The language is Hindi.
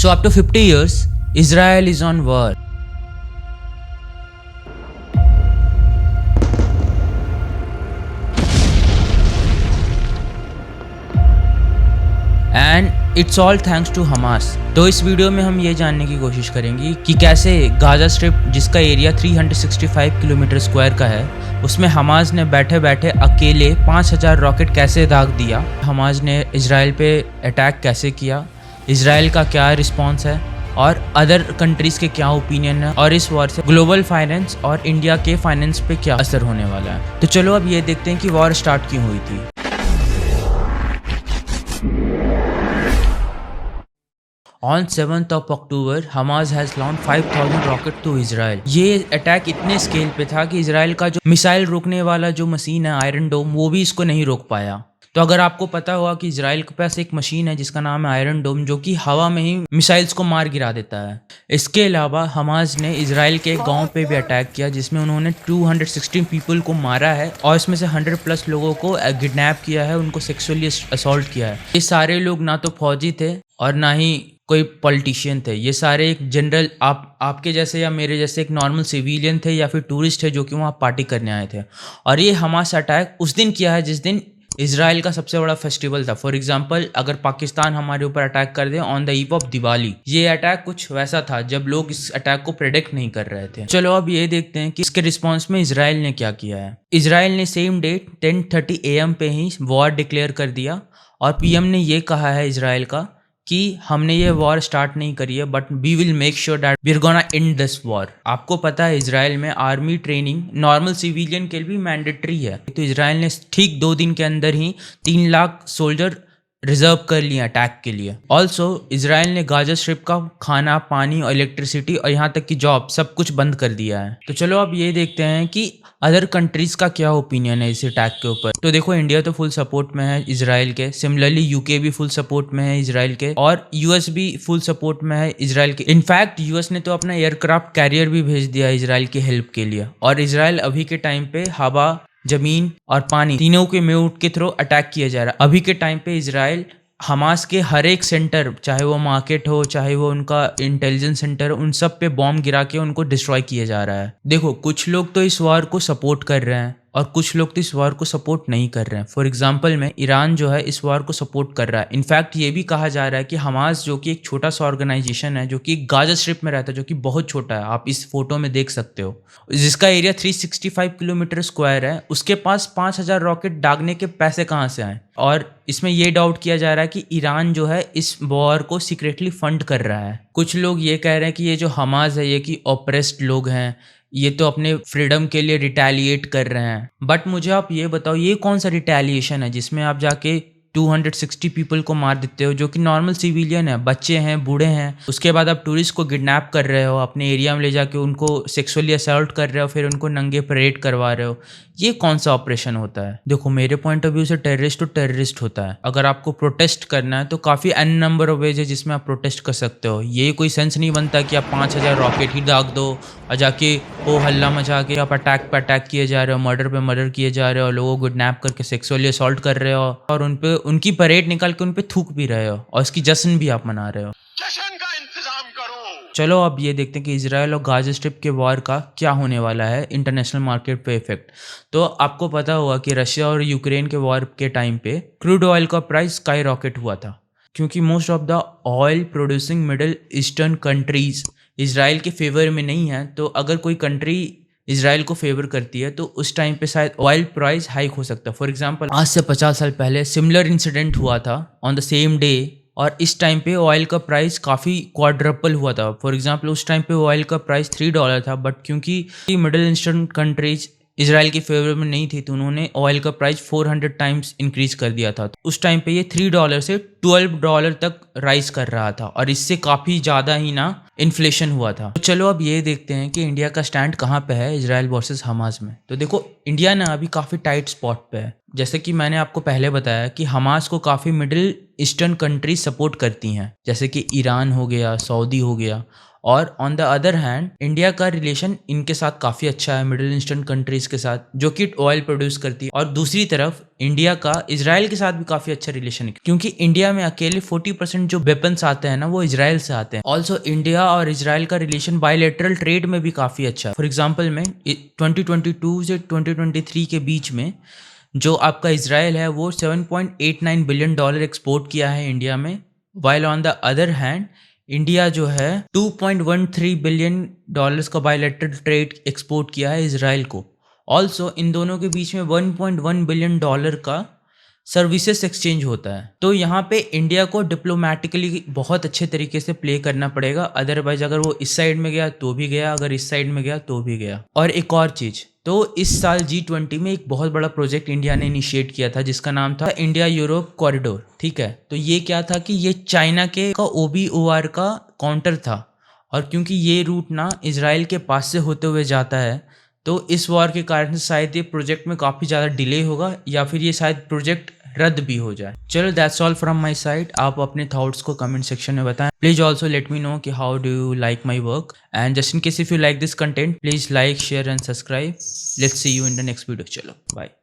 So up to 50 years, Israel is on war. And it's all thanks to Hamas. तो इस वीडियो में हम ये जानने की कोशिश करेंगे कि कैसे गाजा स्ट्रिप, जिसका एरिया 365 किलोमीटर स्क्वायर का है, उसमें हमास ने बैठे बैठे अकेले 5000 रॉकेट कैसे दाग दिया, हमास ने इजराइल पे अटैक कैसे किया, इजराइल का क्या रिस्पॉन्स है और अदर कंट्रीज़ के क्या ओपिनियन है, और इस वॉर से ग्लोबल फाइनेंस और इंडिया के फाइनेंस पे क्या असर होने वाला है। तो चलो अब ये देखते हैं कि वॉर स्टार्ट क्यों हुई थी। On 7th of October, Hamas has launched 5000 rocket to Israel। ये अटैक इतने स्केल पे था कि इजराइल का जो मिसाइल रोकने वाला जो मशीन है आयरन डोम, वो भी इसको नहीं रोक पाया। तो अगर आपको पता होगा कि इजराइल के पास एक मशीन है जिसका नाम है आयरन डोम, जो कि हवा में ही मिसाइल्स को मार गिरा देता है। इसके अलावा हमास ने इजराइल के एक गांव पे भी अटैक किया जिसमें उन्होंने 216 पीपल को मारा है और इसमें से 100+ लोगों को किडनैप किया है, उनको सेक्सुअली असॉल्ट किया है। ये सारे लोग ना तो फौजी थे और ना ही कोई पॉलिटिशियन थे, ये सारे एक जनरल आपके जैसे या मेरे जैसे एक नॉर्मल सिविलियन थे या फिर टूरिस्ट थे जो कि वहाँ पार्टी करने आए थे। और ये हमास अटैक उस दिन किया है जिस दिन इजराइल का सबसे बड़ा फेस्टिवल था। फॉर एग्जांपल, अगर पाकिस्तान हमारे ऊपर अटैक कर दे on the eve of Diwali, ये अटैक कुछ वैसा था जब लोग इस अटैक को प्रेडिक्ट नहीं कर रहे थे। चलो अब ये देखते हैं कि इसके रिस्पॉन्स में इजराइल ने क्या किया है। इजराइल ने सेम डेट 10:30 AM पे ही वॉर डिक्लेयर कर दिया और पीएम ने ये कहा है इजराइल का कि हमने ये वॉर स्टार्ट नहीं करी है, but we will make sure that we are gonna end this war. आपको पता है इजराइल में आर्मी ट्रेनिंग नॉर्मल सिविलियन के लिए भी मैंडेटरी है। तो इजराइल ने ठीक 2 दिन के अंदर ही 3 लाख सोल्जर रिजर्व कर लिए अटैक के लिए। ऑल्सो इजराइल ने गाजा स्ट्रिप का खाना, पानी और इलेक्ट्रिसिटी और यहाँ तक कि जॉब सब कुछ बंद कर दिया है। तो चलो अब ये देखते हैं कि अदर कंट्रीज़ का क्या ओपिनियन है इस अटैक के ऊपर। तो देखो, इंडिया तो फुल सपोर्ट में है इजराइल के, सिमिलरली यूके भी फुल सपोर्ट में है इजराइल के, और यूएस भी फुल सपोर्ट में है इजराइल के। इनफैक्ट यूएस ने तो अपना एयरक्राफ्ट कैरियर भी भेज दिया इजराइल की हेल्प के लिए। और इजराइल अभी के टाइम पे हवा, जमीन और पानी तीनों के म्यूट के थ्रू अटैक किया जा रहा है। अभी के टाइम पे इजराइल हमास के हर एक सेंटर, चाहे वो मार्केट हो, चाहे वो उनका इंटेलिजेंस सेंटर हो, उन सब पे बॉम्ब गिरा के उनको डिस्ट्रॉय किया जा रहा है। देखो, कुछ लोग तो इस वॉर को सपोर्ट कर रहे हैं और कुछ लोग तो इस वॉर को सपोर्ट नहीं कर रहे हैं। फॉर एग्जांपल में ईरान जो है इस वॉर को सपोर्ट कर रहा है। इनफैक्ट ये भी कहा जा रहा है कि हमास, जो कि एक छोटा सा ऑर्गेनाइजेशन है जो कि गाजा स्ट्रिप में रहता है, जो कि बहुत छोटा है, आप इस फोटो में देख सकते हो, जिसका एरिया 365 किलोमीटर स्क्वायर है, उसके पास 5000 रॉकेट दागने के पैसे कहाँ से आए। और इसमें ये डाउट किया जा रहा है कि ईरान जो है इस वॉर को सीक्रेटली फंड कर रहा है। कुछ लोग ये कह रहे हैं कि ये जो हमास है ये कि ऑप्रेस्ड लोग हैं, ये तो अपने फ्रीडम के लिए रिटेलिएट कर रहे हैं। बट मुझे आप ये बताओ, ये कौन सा रिटेलिएशन है जिसमें आप जाके 260 पीपल को मार देते हो जो कि नॉर्मल सिविलियन है, बच्चे हैं, बूढ़े हैं। उसके बाद आप टूरिस्ट को किडनैप कर रहे हो, अपने एरिया में ले जाके उनको सेक्सुअली असॉल्ट कर रहे हो, फिर उनको नंगे परेड करवा रहे हो। ये कौन सा ऑपरेशन होता है? देखो, मेरे पॉइंट ऑफ व्यू से टेररिस्ट तो टेररिस्ट होता है। अगर आपको प्रोटेस्ट करना है तो काफ़ी एन नंबर ऑफ वेज है जिसमें आप प्रोटेस्ट कर सकते हो। ये कोई सेंस नहीं बनता कि आप 5000 रॉकेट ही दाग दो और जाके वो हल्ला मचा के आप अटैक पे अटैक किए जा रहे हो, मर्डर पे मर्डर किए जा रहे हो, लोगों को किडनैप करके सेक्सुअली असॉल्ट कर रहे हो और उनकी परेड निकाल के उन पे थूक भी रहे हो और इसकी जश्न भी आप मना रहे हो। जश्न का इंतजाम करो। चलो अब ये देखते हैं कि इजराइल और गाजा स्ट्रिप के वॉर का क्या होने वाला है इंटरनेशनल मार्केट पे इफेक्ट। तो आपको पता होगा कि रशिया और यूक्रेन के वॉर के टाइम पे क्रूड ऑयल का प्राइस स्काई रॉकेट हुआ था, क्योंकि most of the oil producing middle eastern countries Israel के फेवर में नहीं है। तो अगर कोई कंट्री इजराइल को फेवर करती है तो उस टाइम पे शायद ऑयल प्राइस हाइक हो सकता है। फॉर एग्जांपल, आज से 50 साल पहले सिमिलर इंसिडेंट हुआ था ऑन द सेम डे, और इस टाइम पे ऑयल का प्राइस काफ़ी क्वाड्रपल हुआ था। फॉर एग्जांपल, उस टाइम पे ऑयल का प्राइस $3 था, बट क्योंकि मिडिल ईस्टर्न कंट्रीज इजराइल के फेवर में नहीं थी तो उन्होंने ऑयल का प्राइस 400 टाइम्स इंक्रीज कर दिया था। तो उस टाइम पे ये $3 से $12 तक राइज कर रहा था और इससे काफ़ी ज़्यादा ही ना इन्फ्लेशन हुआ था। तो चलो अब ये देखते हैं कि इंडिया का स्टैंड कहाँ पे है इजराइल वर्सेस हमास में। तो देखो, इंडिया ना अभी काफ़ी टाइट स्पॉट पे है। जैसे कि मैंने आपको पहले बताया कि हमास को काफ़ी मिडिल ईस्टर्न कंट्रीज सपोर्ट करती हैं, जैसे कि ईरान हो गया, सऊदी हो गया, और on the other hand India का रिलेशन इनके साथ काफ़ी अच्छा है, मिडिल ईस्टर्न कंट्रीज़ के साथ जो कि ऑयल प्रोड्यूस करती है। और दूसरी तरफ इंडिया का इजराइल के साथ भी काफ़ी अच्छा रिलेशन है, क्योंकि इंडिया में अकेले 40% जो वेपन्स आते हैं ना वो इजराइल से आते हैं। ऑल्सो इंडिया और इजराइल का रिलेशन बायलैटरल ट्रेड में भी काफ़ी अच्छा है। फॉर एग्जाम्पल में 2022 से 2023 के बीच में जो आपका इजराइल है वो $7.89 बिलियन एक्सपोर्ट किया है इंडिया में, while on the other hand India जो है $2.13 बिलियन का बायलैटरल ट्रेड एक्सपोर्ट किया है इजराइल को। ऑल्सो इन दोनों के बीच में $1.1 बिलियन का सर्विसेज एक्सचेंज होता है। तो यहाँ पे इंडिया को डिप्लोमेटिकली बहुत अच्छे तरीके से प्ले करना पड़ेगा, अदरवाइज अगर वो इस साइड में गया तो भी गया, अगर इस साइड में गया तो भी गया। और एक और चीज़, तो इस साल G20 में एक बहुत बड़ा प्रोजेक्ट इंडिया ने इनिशिएट किया था जिसका नाम था इंडिया यूरोप कॉरिडोर। ठीक है, तो ये क्या था कि ये चाइना के का OBOR का काउंटर था, और क्योंकि ये रूट ना इजराइल के पास से होते हुए जाता है तो इस वॉर के कारण शायद ये प्रोजेक्ट में काफ़ी ज़्यादा डिले होगा या फिर ये शायद प्रोजेक्ट रद्द भी हो जाए। चलो that's all from my side. आप अपने थॉट्स को कमेंट सेक्शन में बताएं। Please also let me know कि how do you like my work, and just in case if you like this content please like share and subscribe. Let's see you in the next video. चलो बाय।